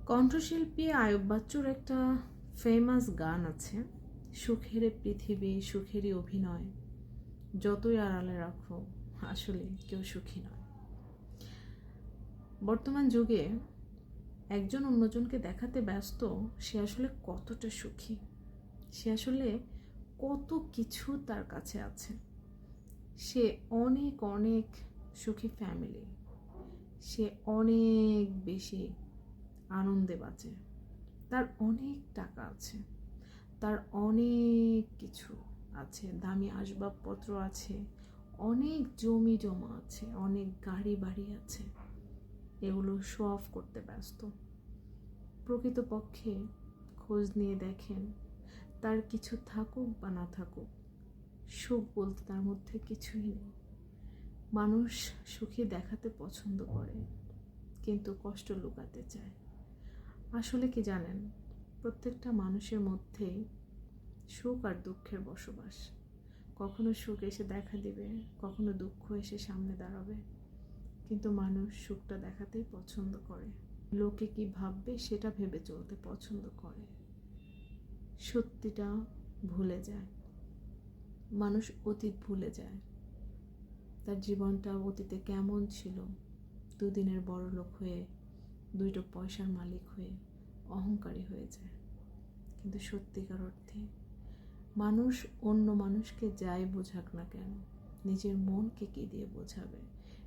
কণ্ঠশিল্পী আয়ুব বাচ্চুর একটা ফেমাস গান আছে, সুখের পৃথিবী সুখেরই অভিনয়, যতই আড়ালে রাখো আসলে কেউ সুখী নয়। বর্তমান যুগে একজন অন্যজনকে দেখাতে ব্যস্ত সে আসলে কতটা সুখী, সে আসলে কত কিছু তার কাছে আছে, সে অনেক অনেক সুখী ফ্যামিলি, সে অনেক বেশি আনন্দে বাঁচে, তার অনেক টাকা আছে, তার অনেক কিছু আছে, দামি আসবাবপত্র আছে, অনেক জমি জমা আছে, অনেক গাড়ি বাড়ি আছে, এগুলো শো অফ করতে ব্যস্ত। প্রকৃতপক্ষে খোঁজ নিয়ে দেখেন, তার কিছু থাকুক বা না থাকুক, সুখ বলতে তার মধ্যে কিছুই নেই। মানুষ সুখী দেখাতে পছন্দ করে, কিন্তু কষ্ট লুকাতে চায়। আসলে কি জানেন, প্রত্যেকটা মানুষের মধ্যেই সুখ আর দুঃখের বসবাস। কখনো সুখ এসে দেখা দিবে, কখনো দুঃখ এসে সামনে দাঁড়াবে, কিন্তু মানুষ সুখটা দেখাতেই পছন্দ করে, লোকে কি ভাববে সেটা ভেবে চলতে পছন্দ করে, সত্যিটা ভুলে যায়। মানুষ অতীত ভুলে যায়, তার জীবনটা অতীতে কেমন ছিল, দুদিনের বড় লোক হয়ে, দুইটো পয়সার মালিক হয়ে অহংকারী হয়ে যায়। কিন্তু সত্যিকার অর্থে মানুষ অন্য মানুষকে যাই বোঝাক না কেন, নিজের মনকে কি দিয়ে বোঝাবে?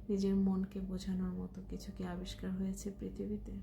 নিজের মনকে বোঝানোর মতো কিছু কি আবিষ্কার হয়েছে পৃথিবীতে?